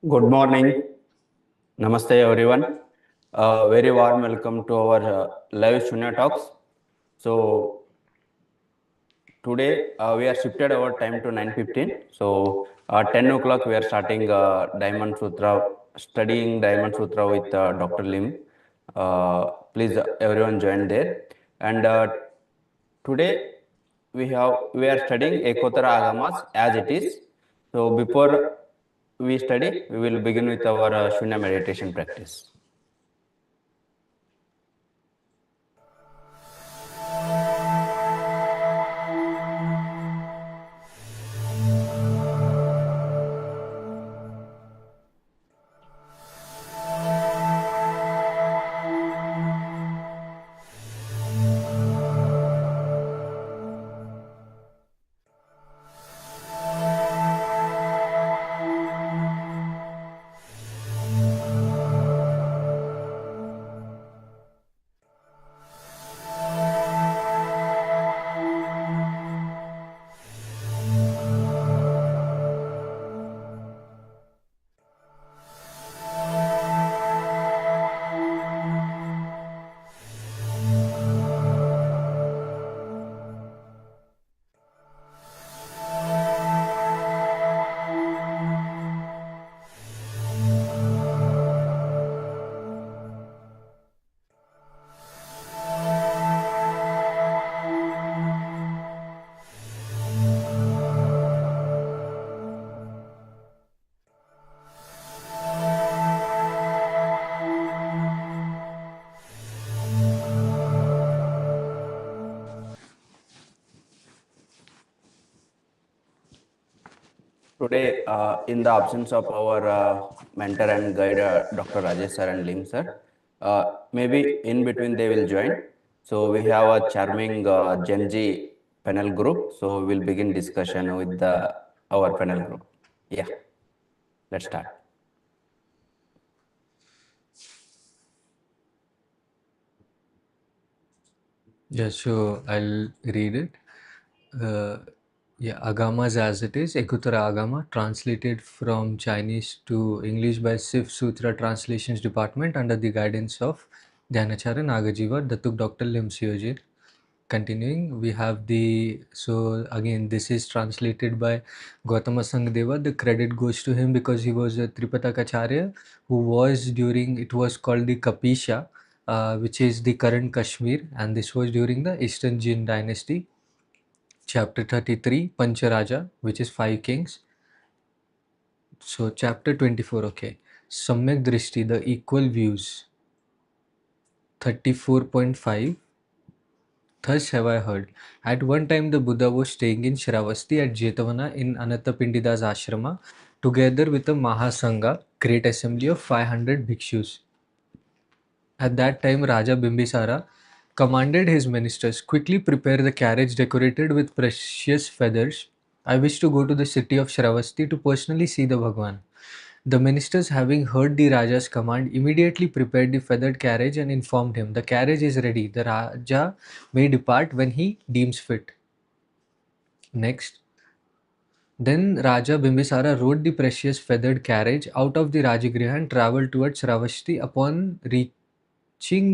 Good morning. Namaste, everyone. Very warm welcome to our live Shunya Talks. So, today we are shifted our time to 9:15. So, 10 o'clock we are starting Diamond Sutra, studying Diamond Sutra with Dr. Lim. Please, everyone join there. And today we are studying Ekotara Agamas as it is. So, before we study, we will begin with our Shunya meditation practice. Today, in the absence of our mentor and guide, Dr. Rajesh sir and Lim sir, maybe in between they will join. So we have a charming Gen Z panel group. So we'll begin discussion with our panel group. Yeah, let's start. Yeah, so I'll read it. Āgamas as it is, Ekotara Agama, translated from Chinese to English by Sif Sutra Translations Department under the guidance of Dhyanacharya Nagajiva, Datuk Dr. Lim Siyojit. Continuing, we have so again, this is translated by Gautama Sangdeva. The credit goes to him because he was a Tripatakacharya who was it was called the Kapisha, which is the current Kashmir, and this was during the Eastern Jin dynasty. Chapter 33, Pancharaja, which is 5 kings. So, chapter 24, okay. Samyak Drishti, the equal views. 34.5. Thus have I heard. At one time, the Buddha was staying in Shravasti at Jetavana in Anathapindida's ashrama, together with a Mahasangha, great assembly of 500 bhikshus. At that time, Raja Bimbisara commanded his ministers, quickly prepare the carriage decorated with precious feathers. I wish to go to the city of Shravasti to personally see the Bhagwan. The ministers, having heard the Raja's command, immediately prepared the feathered carriage and informed him, the carriage is ready. The Raja may depart when he deems fit. Next. Then Raja Bimbisara rode the precious feathered carriage out of the Rajagriha and travelled towards Shravasti. Upon reaching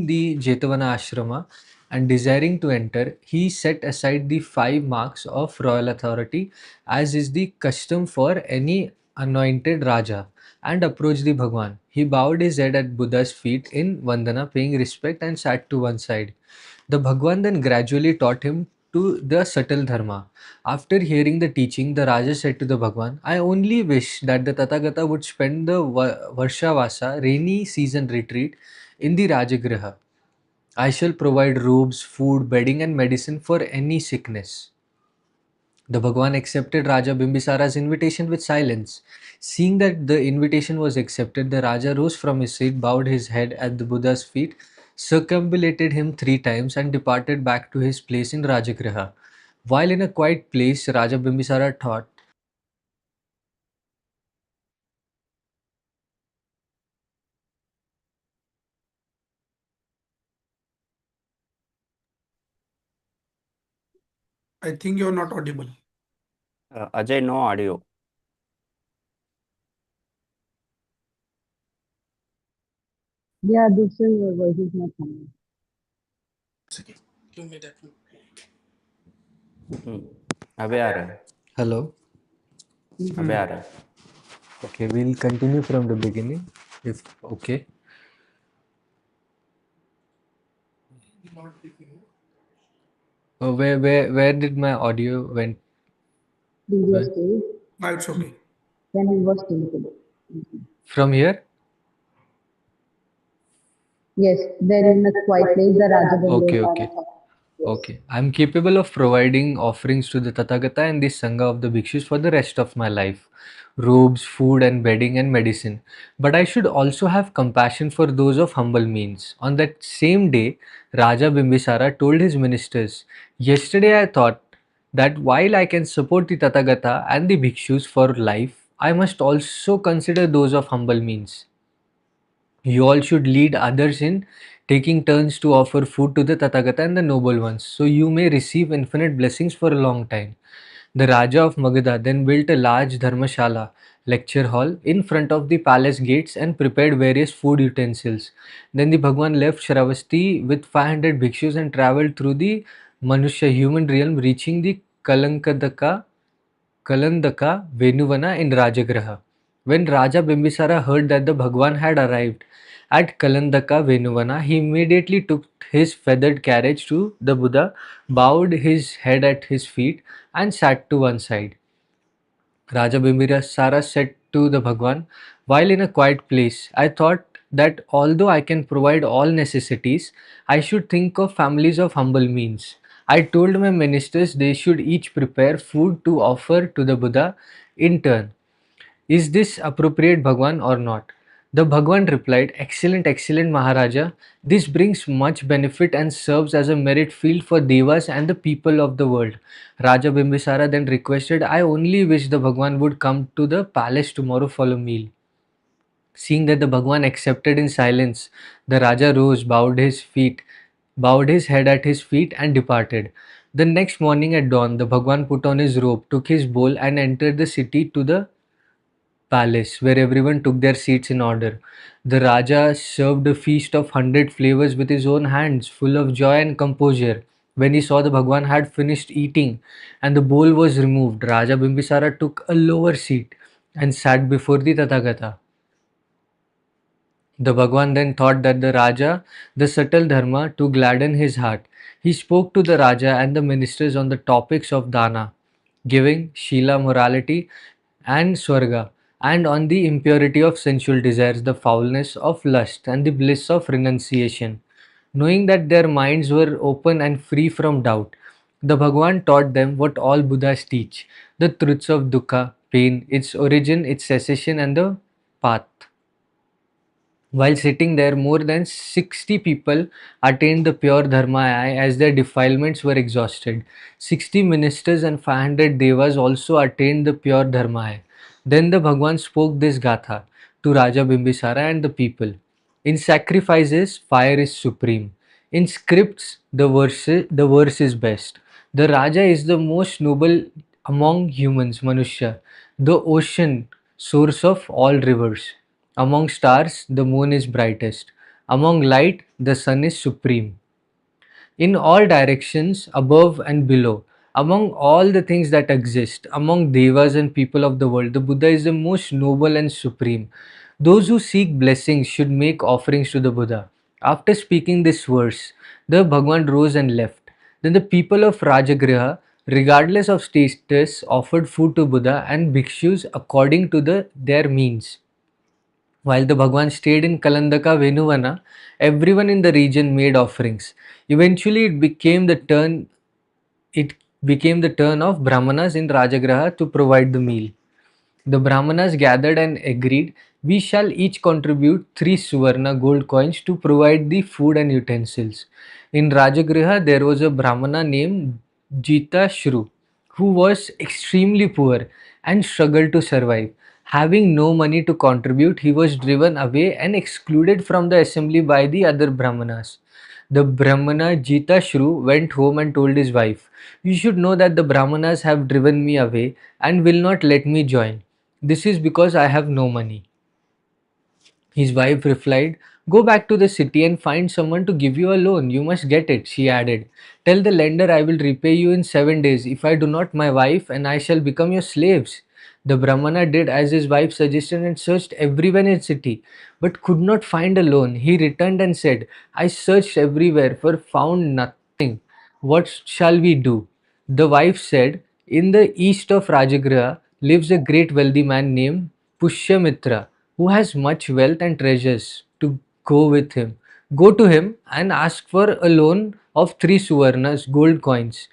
the Jetavana ashrama and desiring to enter, he set aside the 5 marks of royal authority, as is the custom for any anointed Raja, and approached the Bhagwan. He bowed his head at Buddha's feet in Vandana, paying respect, and sat to one side. The Bhagwan then gradually taught him to the subtle dharma. After hearing the teaching, the Raja said to the Bhagwan, I only wish that the Tathagata would spend the Varshavasa rainy season retreat in the Rajagriha. I shall provide robes, food, bedding, and medicine for any sickness. The Bhagwan accepted Raja Bimbisara's invitation with silence. Seeing that the invitation was accepted, the Raja rose from his seat, bowed his head at the Buddha's feet, circumambulated him 3 times, and departed back to his place in Rajagriha. While in a quiet place, Raja Bimbisara thought, I think you're not audible. Ajay, no audio. Yeah, this is your voice is not coming. हम्म, अभी आ रहा है, Hello. अभी आ रहा है. Okay, we'll continue from the beginning. If okay. Where did my audio went? Previous Where? stage Now it's okay. when he was still. From here? Yes, there in a quiet place, the Raja Okay, Bimbisara okay. thought. Yes. Okay, I'm capable of providing offerings to the Tathagata and the Sangha of the Bhikshus for the rest of my life, robes, food, and bedding and medicine. But I should also have compassion for those of humble means. On that same day, Raja Bimbisara told his ministers, "Yesterday I thought that while I can support the Tathagata and the Bhikshus for life, I must also consider those of humble means. You all should lead others in taking turns to offer food to the Tathagata and the noble ones, so you may receive infinite blessings for a long time." The Raja of Magadha then built a large dharmashala lecture hall in front of the palace gates and prepared various food utensils. Then the Bhagwan left Shravasti with 500 bhikshus and travelled through the Manushya human realm, reaching the Kalandaka Venuvana in Rajagraha. When Raja Bimbisara heard that the Bhagwan had arrived at Kalandaka Venuvana, he immediately took his feathered carriage to the Buddha, bowed his head at his feet, and sat to one side. Raja Bimbisara said to the Bhagwan, "While in a quiet place, I thought that although I can provide all necessities, I should think of families of humble means. I told my ministers they should each prepare food to offer to the Buddha in turn. Is this appropriate, Bhagwan, or not?" The Bhagwan replied, "Excellent, excellent Maharaja. This brings much benefit and serves as a merit field for devas and the people of the world." Raja Bimbisara then requested, "I only wish the Bhagwan would come to the palace tomorrow for a meal." Seeing that the Bhagwan accepted in silence, the Raja rose, bowed his head at his feet, and departed. The next morning at dawn, the Bhagwan put on his robe, took his bowl, and entered the city to the palace, where everyone took their seats in order. The Raja served a feast of 100 flavors with his own hands, full of joy and composure. When he saw the Bhagwan had finished eating and the bowl was removed, Raja Bimbisara took a lower seat and sat before the Tathagata. The Bhagwan then thought that the Raja, the subtle dharma, to gladden his heart. He spoke to the Raja and the ministers on the topics of dana, giving, Shila, morality, and Swarga, and on the impurity of sensual desires, the foulness of lust, and the bliss of renunciation. Knowing that their minds were open and free from doubt, the Bhagwan taught them what all Buddhas teach, the truths of dukkha, pain, its origin, its cessation, and the path. While sitting there, more than 60 people attained the pure Dharma as their defilements were exhausted. 60 ministers and 500 devas also attained the pure Dharma. Then the Bhagwan spoke this Gatha to Raja Bimbisara and the people. In sacrifices, fire is supreme. In scripts, the verse is best. The Raja is the most noble among humans, Manusya, the ocean, source of all rivers. Among stars, the moon is brightest. Among light, the sun is supreme. In all directions, above and below, among all the things that exist, among devas and people of the world, the Buddha is the most noble and supreme. Those who seek blessings should make offerings to the Buddha. After speaking this verse, the Bhagwan rose and left. Then the people of Rajagriha, regardless of status, offered food to Buddha and bhikshus according to their means. While the Bhagwan stayed in Kalandaka Venuvana, everyone in the region made offerings. Eventually, it became the turn of Brahmanas in Rajagraha to provide the meal. The Brahmanas gathered and agreed, "We shall each contribute 3 Suvarna gold coins to provide the food and utensils." In Rajagriha, there was a Brahmana named Jita Shru who was extremely poor and struggled to survive. Having no money to contribute, he was driven away and excluded from the assembly by the other Brahmanas. The Brahmana Jita Shru went home and told his wife, "You should know that the Brahmanas have driven me away and will not let me join. This is because I have no money." His wife replied, Go back to the city and find someone to give you a loan. You must get it, she added. Tell the lender I will repay you in 7 days. If I do not, my wife and I shall become your slaves. The Brahmana did as his wife suggested and searched everywhere in the city, but could not find a loan. He returned and said, I searched everywhere, but found nothing. What shall we do? The wife said, in the east of Rajagriha lives a great wealthy man named Pushyamitra, who has much wealth and treasures. To go with him. Go to him and ask for a loan of 3 suvarnas, gold coins,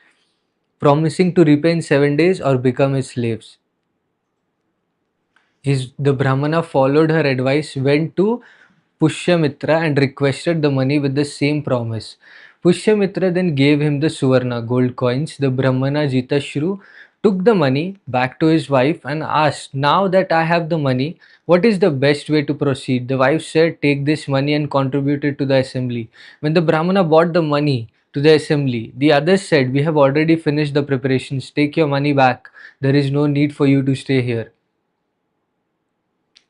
promising to repay in 7 days or become his slaves. The Brahmana followed her advice, went to Pushyamitra and requested the money with the same promise. Pushyamitra then gave him the Suvarna gold coins. The Brahmana Jitashru took the money back to his wife and asked, now that I have the money, what is the best way to proceed? The wife said, take this money and contribute it to the assembly. When the Brahmana brought the money to the assembly, the others said, we have already finished the preparations. Take your money back. There is no need for you to stay here.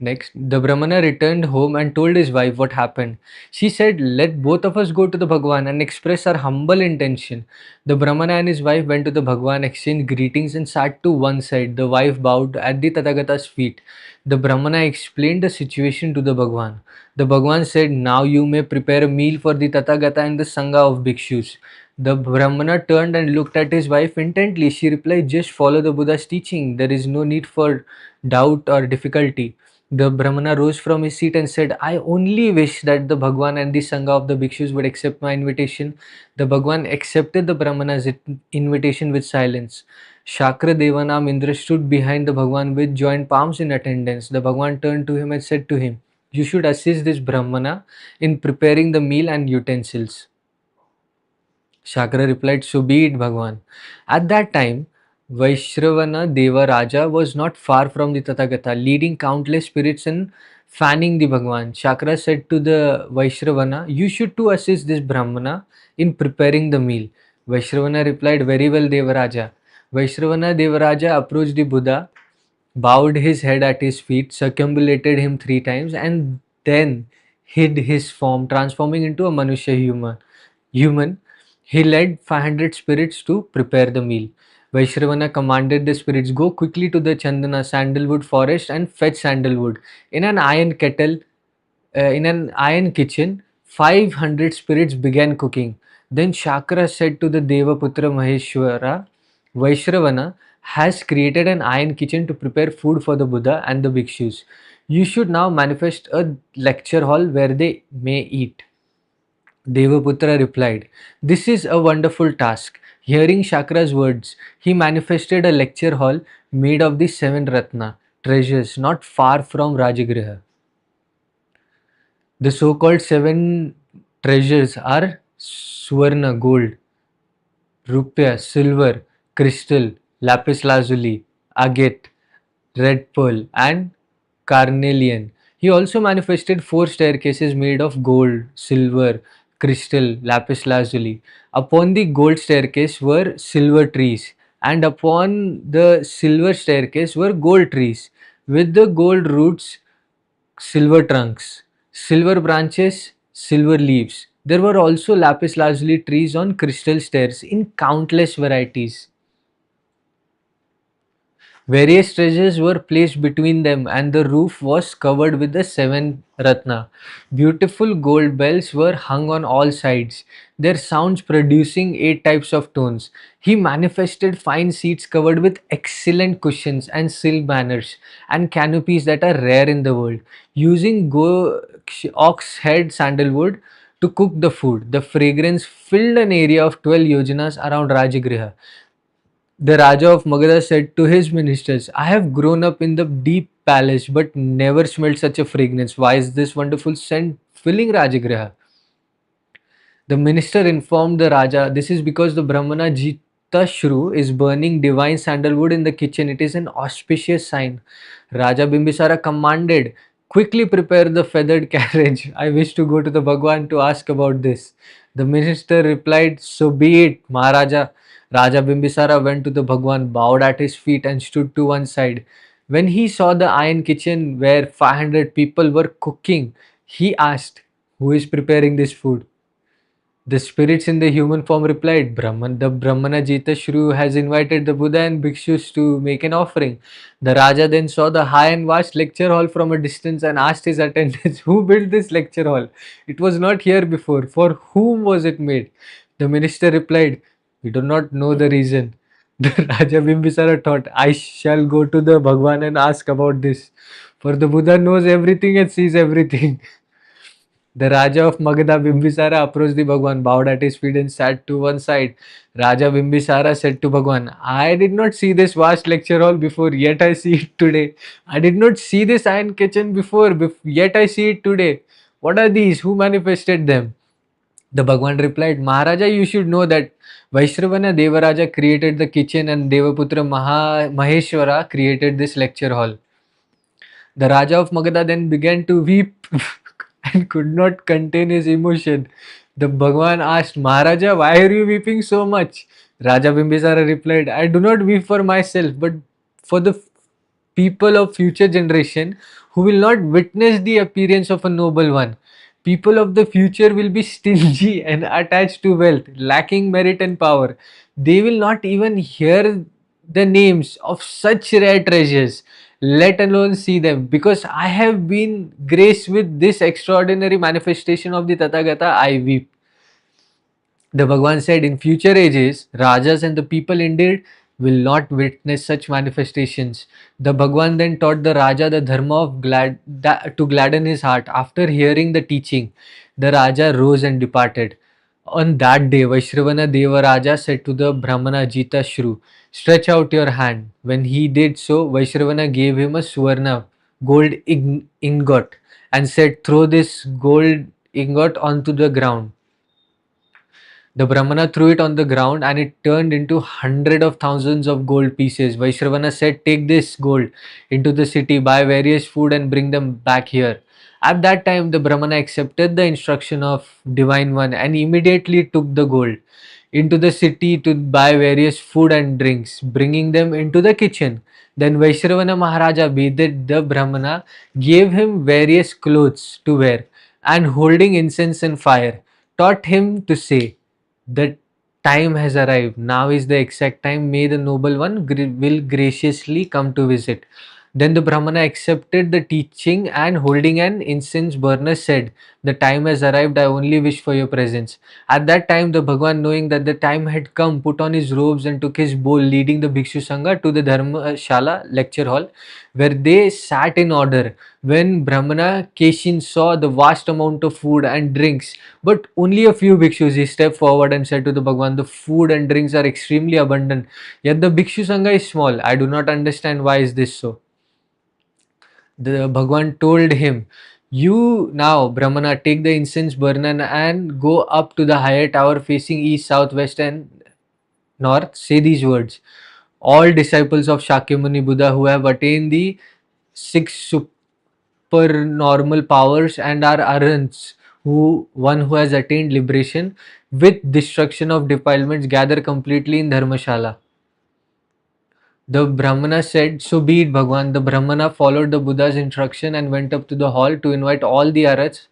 Next, the Brahmana returned home and told his wife what happened. She said, let both of us go to the Bhagwan and express our humble intention. The Brahmana and his wife went to the Bhagwan, exchanged greetings and sat to one side. The wife bowed at the Tathagata's feet. The Brahmana explained the situation to the Bhagwan. The Bhagwan said, now you may prepare a meal for the Tathagata and the Sangha of Bhikshus. The Brahmana turned and looked at his wife intently. She replied, just follow the Buddha's teaching. There is no need for doubt or difficulty. The Brahmana rose from his seat and said, I only wish that the Bhagwan and the Sangha of the Bhikshus would accept my invitation. The Bhagwan accepted the Brahmana's invitation with silence. Shakra Devanam Indra stood behind the Bhagwan with joined palms in attendance. The Bhagwan turned to him and said to him, you should assist this Brahmana in preparing the meal and utensils. Shakra replied, so be it, Bhagwan. At that time, Vaishravana Deva Raja was not far from the Tathagata, leading countless spirits and fanning the Bhagwan. Shakra said to the Vaishravana, you should too assist this Brahmana in preparing the meal. Vaishravana replied, very well, Devaraja. Vaishravana Devaraja approached the Buddha, bowed his head at his feet, circumambulated him 3 times, and then hid his form, transforming into a Manusya human. He led 500 spirits to prepare the meal. Vaishravana commanded the spirits, go quickly to the Chandana sandalwood forest and fetch sandalwood. In an iron kettle, in an iron kitchen, 500 spirits began cooking. Then Shakra said to the Devaputra Maheshwara, Vaishravana has created an iron kitchen to prepare food for the Buddha and the Bhikshus. You should now manifest a lecture hall where they may eat. Devaputra replied, this is a wonderful task. Hearing Shakra's words, he manifested a lecture hall made of the 7 Ratna treasures not far from Rajagriha. The so-called 7 treasures are Suvarna, gold, Rupya, silver, crystal, lapis lazuli, agate, red pearl, and carnelian. He also manifested 4 staircases made of gold, silver, crystal, lapis lazuli. Upon the gold staircase were silver trees, and upon the silver staircase were gold trees, with the gold roots, silver trunks, silver branches, silver leaves. There were also lapis lazuli trees on crystal stairs in countless varieties. Various treasures were placed between them, and the roof was covered with the 7 Ratna. Beautiful gold bells were hung on all sides, their sounds producing 8 types of tones. He manifested fine seats covered with excellent cushions and silk banners and canopies that are rare in the world, using ox head sandalwood to cook the food. The fragrance filled an area of 12 yojanas around Rajagriha. The Raja of Magadha said to his ministers, I have grown up in the deep palace but never smelled such a fragrance. Why is this wonderful scent filling Rajagriha? The minister informed the Raja, this is because the Brahmana Jitashru is burning divine sandalwood in the kitchen. It is an auspicious sign. Raja Bimbisara commanded, quickly prepare the feathered carriage. I wish to go to the Bhagwan to ask about this. The minister replied, so be it, Maharaja. Raja Bimbisara went to the Bhagwan, bowed at his feet and stood to one side. When he saw the iron kitchen where 500 people were cooking, he asked, Who is preparing this food? The spirits in the human form replied, Brahman, the Brahmana Jita Shru has invited the Buddha and Bhikshus to make an offering. The Raja then saw the high and vast lecture hall from a distance and asked his attendants, who built this lecture hall? It was not here before. For whom was it made? The minister replied, we do not know the reason. The Raja Bimbisara thought, I shall go to the Bhagwan and ask about this. For the Buddha knows everything and sees everything. The Raja of Magadha Bimbisara approached the Bhagwan, bowed at his feet and sat to one side. Raja Bimbisara said to Bhagwan, I did not see this vast lecture hall before, yet I see it today. I did not see this iron kitchen before, yet I see it today. What are these? Who manifested them? The Bhagwan replied, Maharaja, you should know that Vaishravana Devaraja created the kitchen and Devaputra Maheshwara created this lecture hall. The Raja of Magadha then began to weep and could not contain his emotion. The Bhagwan asked, Maharaja, why are you weeping so much? Raja Bimbisara replied, I do not weep for myself, but for the people of future generation who will not witness the appearance of a noble one. People of the future will be stingy and attached to wealth, lacking merit and power. They will not even hear the names of such rare treasures, let alone see them. Because I have been graced with this extraordinary manifestation of the Tathagata, I weep. The Bhagwan said, in future ages, Rajas and the people indeed will not witness such manifestations. The Bhagwan then taught the Raja the dharma of to gladden his heart. After hearing the teaching, the Raja rose and departed. On that day, Vaishravana Deva Raja said to the Brahmana Jita Shru, stretch out your hand. When he did so, Vaishravana gave him a Suvarna gold ingot and said, throw this gold ingot onto the ground. The Brahmana threw it on the ground and it turned into hundreds of thousands of gold pieces. Vaishravana said, take this gold into the city, buy various food and bring them back here. At that time, the Brahmana accepted the instruction of Divine One and immediately took the gold into the city to buy various food and drinks, bringing them into the kitchen. Then Vaishravana Maharaja bathed the Brahmana, gave him various clothes to wear, and holding incense and fire, taught him to say, the time has arrived. Now is the exact time. May the noble one will graciously come to visit. Then the Brahmana accepted the teaching and holding an incense burner said, the time has arrived, I only wish for your presence. At that time, the Bhagwan, knowing that the time had come, put on his robes and took his bowl, leading the Bhikshu Sangha to the Dharmashala lecture hall, where they sat in order. When Brahmana Keshin saw the vast amount of food and drinks, but only a few bhikshus, he stepped forward and said to the Bhagwan, the food and drinks are extremely abundant, yet the Bhikshu Sangha is small. I do not understand why is this so. The Bhagwan told him, you now, Brahmana, take the incense burner and go up to the higher tower facing east, south, west and north. Say these words. All disciples of Shakyamuni Buddha who have attained the six supernormal powers and are arhants, one who has attained liberation with destruction of defilements, gather completely in Dharmashala. The Brahmana said, so be it, Bhagwan. The Brahmana followed the Buddha's instruction and went up to the hall to invite all the arhats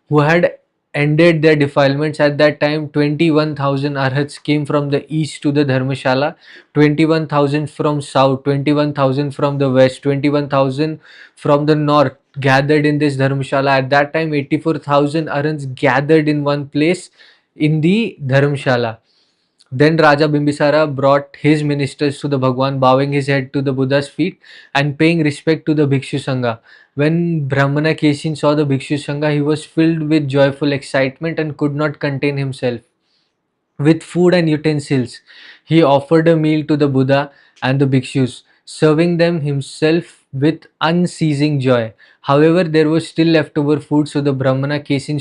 who had ended their defilements. At that time, 21,000 arhats came from the east to the Dharmashala, 21,000 from south, 21,000 from the west, 21,000 from the north gathered in this Dharmashala. At that time, 84,000 arhats gathered in one place in the Dharmashala. Then Raja Bimbisara brought his ministers to the Bhagwan, bowing his head to the Buddha's feet and paying respect to the Bhikshu Sangha. When Brahmana Keshin saw the Bhikshu Sangha, he was filled with joyful excitement and could not contain himself. With food and utensils, he offered a meal to the Buddha and the bhikshus, serving them himself with unceasing joy. However, there was still leftover food, so the Brahmana Kesin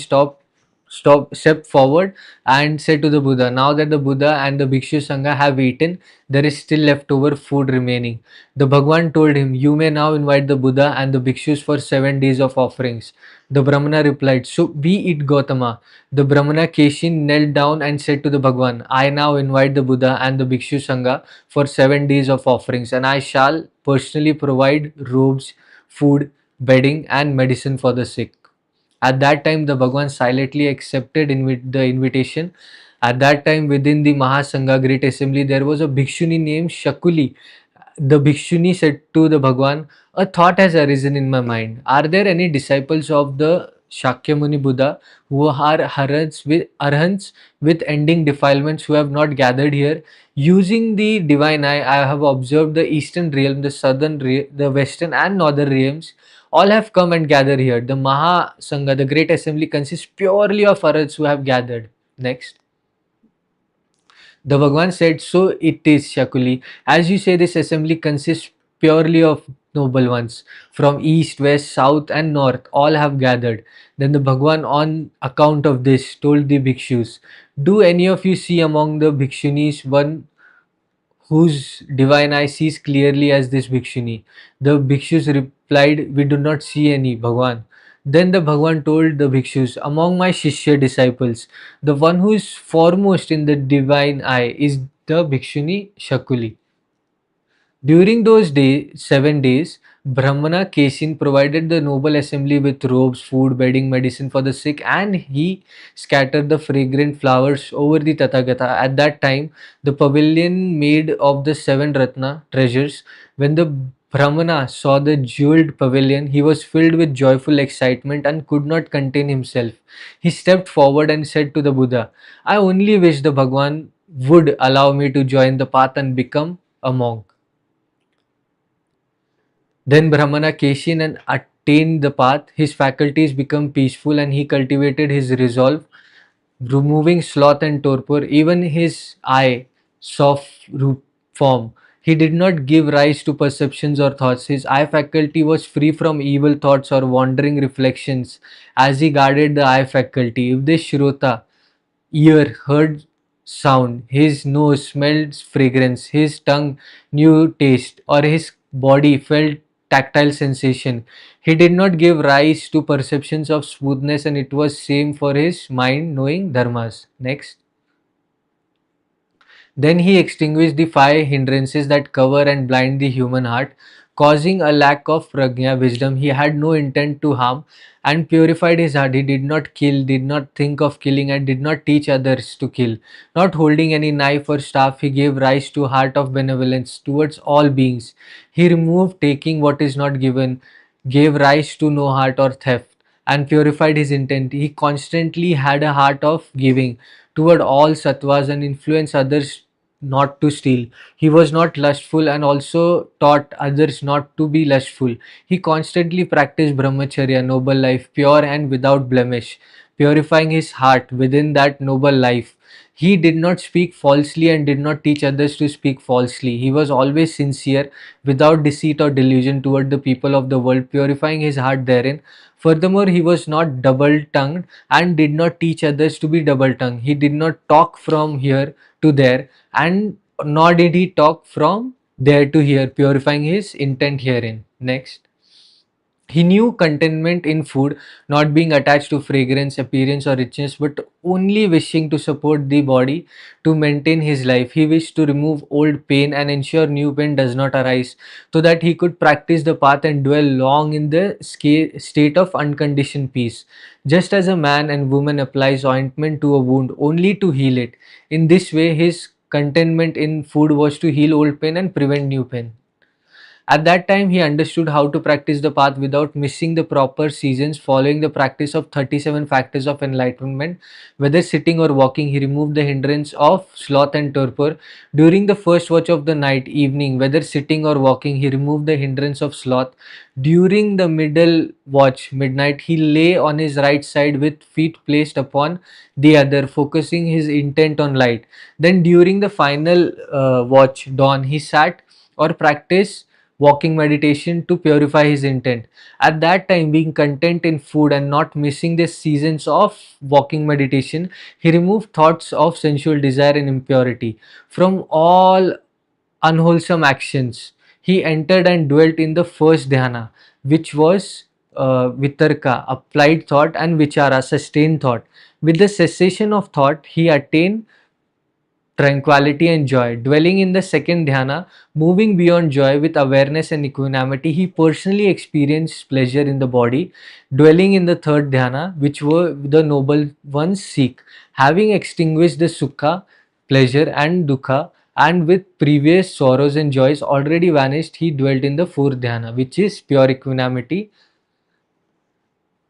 stepped forward and said to the Buddha, now that the Buddha and the Bhikshu Sangha have eaten, there is still leftover food remaining. The Bhagwan told him, you may now invite the Buddha and the Bhikshus for 7 days of offerings. The Brahmana replied, so be it, Gautama. The Brahmana Keshin knelt down and said to the Bhagwan, I now invite the Buddha and the Bhikshu Sangha for 7 days of offerings, and I shall personally provide robes, food, bedding and medicine for the sick. At that time, the Bhagwan silently accepted the invitation. At that time, within the Mahasangha Great Assembly, there was a Bhikshuni named Shakuli. The Bhikshuni said to the Bhagwan, "A thought has arisen in my mind. Are there any disciples of the Shakyamuni Buddha who are arhants with ending defilements who have not gathered here? Using the divine eye, I have observed the eastern realm, the the western and northern realms. All have come and gathered here. The Mahasangha, the great assembly, consists purely of arhats who have gathered." Next. The Bhagwan said, "So it is, Shakuli. As you say, this assembly consists purely of noble ones. From east, west, south, and north, all have gathered." Then the Bhagwan, on account of this, told the bhikshus, "Do any of you see among the bhikshunis one whose divine eye sees clearly as this bhikshuni?" The bhikshus replied, "We do not see any, Bhagwan." Then the Bhagwan told the bhikshus, "Among my Shishya disciples, the one who is foremost in the divine eye is the bhikshuni Shakuli." During those 7 days, Brahmana Kesin provided the noble assembly with robes, food, bedding, medicine for the sick, and he scattered the fragrant flowers over the Tathagata. At that time, the pavilion made of the 7 Ratna treasures. When the Brahmana saw the jeweled pavilion, he was filled with joyful excitement and could not contain himself. He stepped forward and said to the Buddha, "I only wish the Bhagwan would allow me to join the path and become a monk." Then Brahmana Keshin and attained the path. His faculties become peaceful and he cultivated his resolve, removing sloth and torpor. Even his eye saw form. He did not give rise to perceptions or thoughts. His eye faculty was free from evil thoughts or wandering reflections as he guarded the eye faculty. If the Shrota ear heard sound, his nose smelled fragrance, his tongue knew taste, or his body felt tactile sensation. He did not give rise to perceptions of smoothness, and it was same for his mind knowing dharmas. Next. Then he extinguished the 5 hindrances that cover and blind the human heart, causing a lack of prajna, wisdom. He had no intent to harm and purified his heart. He did not kill, did not think of killing, and did not teach others to kill. Not holding any knife or staff, he gave rise to heart of benevolence towards all beings. He removed taking what is not given, gave rise to no heart or theft, and purified his intent. He constantly had a heart of giving toward all sattvas and influenced others not to steal. He was not lustful and also taught others not to be lustful. He constantly practiced brahmacharya, noble life, pure and without blemish, purifying his heart within that noble life. He did not speak falsely and did not teach others to speak falsely. He was always sincere, without deceit or delusion toward the people of the world, purifying his heart therein. Furthermore, he was not double tongued and did not teach others to be double tongued. He did not talk from here to there, and nor did he talk from there to here, purifying his intent herein. Next. He knew contentment in food, not being attached to fragrance, appearance, or richness, but only wishing to support the body to maintain his life. He wished to remove old pain and ensure new pain does not arise, so that he could practice the path and dwell long in the state of unconditioned peace. Just as a man and woman applies ointment to a wound only to heal it, in this way his contentment in food was to heal old pain and prevent new pain. At that time, he understood how to practice the path without missing the proper seasons, following the practice of 37 factors of enlightenment. Whether sitting or walking, he removed the hindrance of sloth and torpor. During the first watch of the night, evening, whether sitting or walking, he removed the hindrance of sloth. During the middle watch, midnight, he lay on his right side with feet placed upon the other, focusing his intent on light. Then, during the final watch, dawn, he sat or practiced walking meditation to purify his intent. At that time, being content in food and not missing the seasons of walking meditation, he removed thoughts of sensual desire and impurity from all unwholesome actions. He entered and dwelt in the first dhyana, which was vitarka, applied thought, and vichara, sustained thought. With the cessation of thought, he attained tranquility and joy. Dwelling in the second dhyana, moving beyond joy with awareness and equanimity, he personally experienced pleasure in the body. Dwelling in the third dhyana, which were the noble ones seek, having extinguished the sukha, pleasure and dukkha, and with previous sorrows and joys already vanished, he dwelt in the fourth dhyana, which is pure equanimity.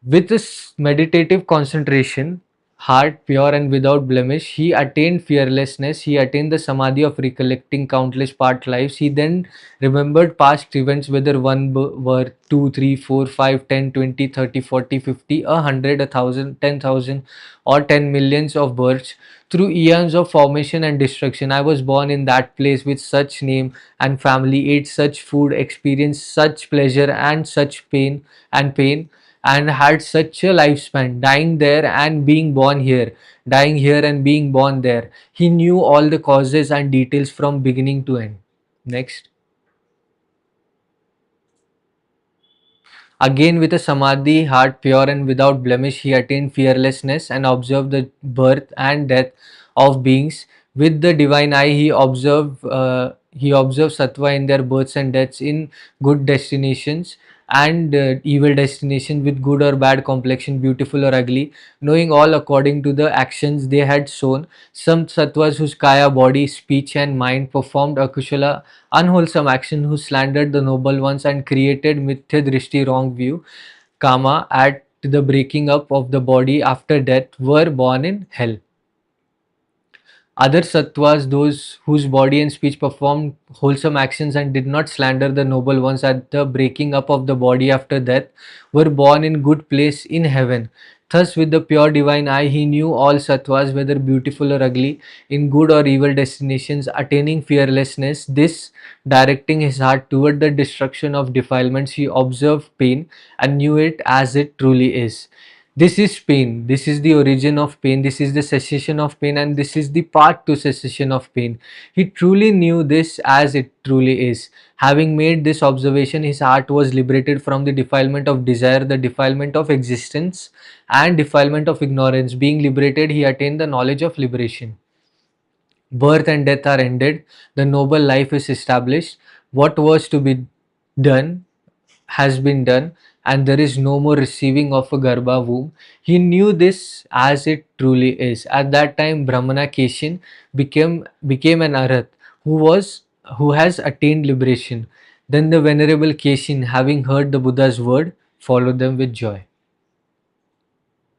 With this meditative concentration, heart pure and without blemish, he attained fearlessness. He attained the samadhi of recollecting countless past lives. He then remembered past events, whether one were 2, 3, 4, 5, 10, 20, 30, 40, 50, 100, 1,000, 10,000, or 10 millions of births. Through eons of formation and destruction, I was born in that place with such name and family, ate such food, experienced such pleasure and such pain, and had such a lifespan, dying there and being born here, dying here and being born there. He knew all the causes and details from beginning to end. Next. Again, with a samadhi, heart pure and without blemish, he attained fearlessness and observed the birth and death of beings. With the divine eye, he observed sattva in their births and deaths, in good destinations and evil destination, with good or bad complexion, beautiful or ugly, knowing all according to the actions they had sown. Some sattvas whose kaya, body, speech and mind performed akushala, unwholesome action, who slandered the noble ones and created mithya drishti, wrong view, kama, at the breaking up of the body after death, were born in hell. Other sattvas, those whose body and speech performed wholesome actions and did not slander the noble ones at the breaking up of the body after death, were born in good place in heaven. Thus, with the pure divine eye, he knew all sattvas, whether beautiful or ugly, in good or evil destinations, attaining fearlessness. This, directing his heart toward the destruction of defilements, he observed pain and knew it as it truly is. This is pain. This is the origin of pain. This is the cessation of pain, and this is the path to cessation of pain. He truly knew this as it truly is. Having made this observation, his heart was liberated from the defilement of desire, the defilement of existence, and defilement of ignorance. Being liberated, he attained the knowledge of liberation. Birth and death are ended. The noble life is established. What was to be done has been done, and there is no more receiving of a Garbha womb. He knew this as it truly is. At that time, Brahmana Keshin became an Arhat who has attained liberation. Then the venerable Keshin, having heard the Buddha's word, followed them with joy.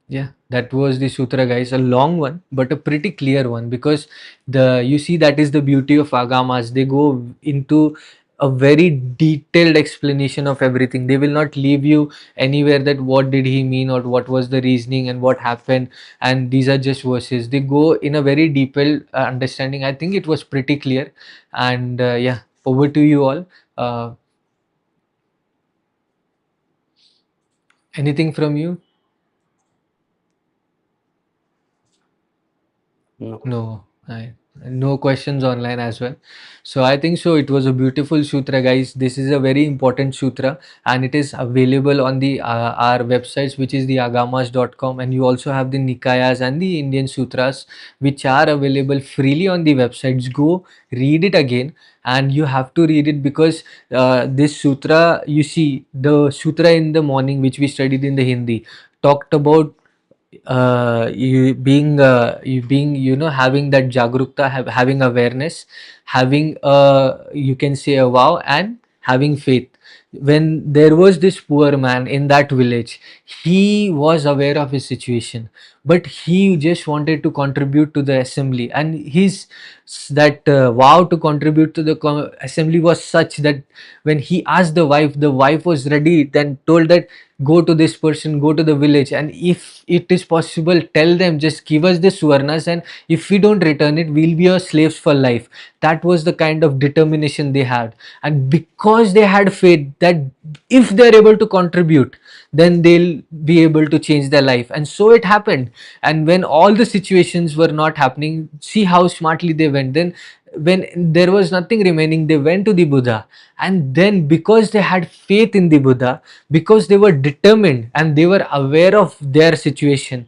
Yeah, that was the sutra, guys. A long one, but a pretty clear one, because you see, that is the beauty of Agamas. They go into a very detailed explanation of everything. They will not leave you anywhere that what did he mean or what was the reasoning and what happened, and these are just verses. They go in a very detailed understanding. I think it was pretty clear, and yeah, over to you all. Anything from you? No. No, no questions online as well. So I think so. It was a beautiful sutra, guys. This is a very important sutra, and it is available on the our websites, which is the agamas.com, and you also have the Nikayas and the Indian sutras, which are available freely on the websites. Go read it again, and you have to read it, because this sutra, you see, the sutra in the morning, which we studied in the Hindi, talked about you being, having that jagrukta, having awareness, having you can say a vow, and having faith. When there was this poor man in that village, he was aware of his situation, but he just wanted to contribute to the assembly, and his that vow to contribute to the assembly was such that when he asked the wife was ready, then told that go to this person, go to the village, and if it is possible, tell them, just give us the suvarnas, and if we don't return it, we'll be your slaves for life. That was the kind of determination they had, and because they had faith that if they're able to contribute, then they'll be able to change their life. And so it happened. And when all the situations were not happening, see how smartly they went. Then when there was nothing remaining, they went to the Buddha, and then because they had faith in the Buddha, because they were determined and they were aware of their situation,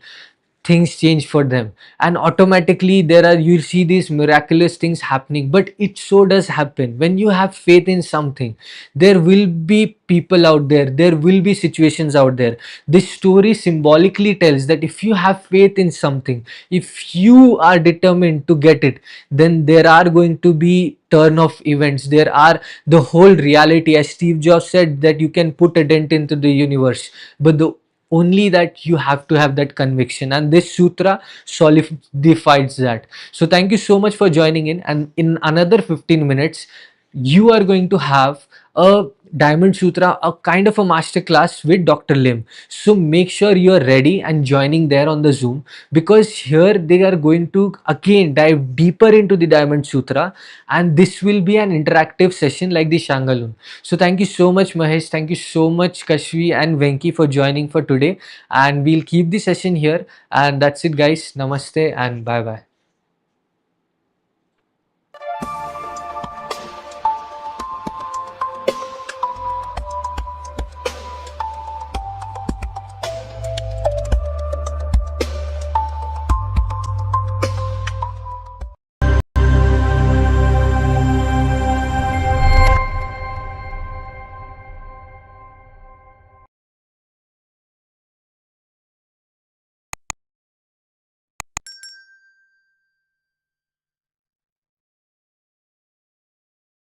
things change for them, and automatically you'll see these miraculous things happening. But it so does happen when you have faith in something. There will be people out there, there will be situations out there. This story symbolically tells that if you have faith in something, if you are determined to get it, then there are going to be turn of events. There are the whole reality, as Steve Jobs said, that you can put a dent into the universe, but the only that you have to have that conviction, and this sutra solidifies that. So thank you so much for joining in, and in another 15 minutes you are going to have a Diamond Sutra, a kind of a master class with Dr. Lim. So make sure you're ready and joining there on the Zoom, because here they are going to again dive deeper into the Diamond Sutra, and this will be an interactive session like the Shangalun. So thank you so much, Mahesh. Thank you so much, Kashvi and Venki, for joining for today. And we'll keep the session here. And that's it, guys. Namaste and bye bye.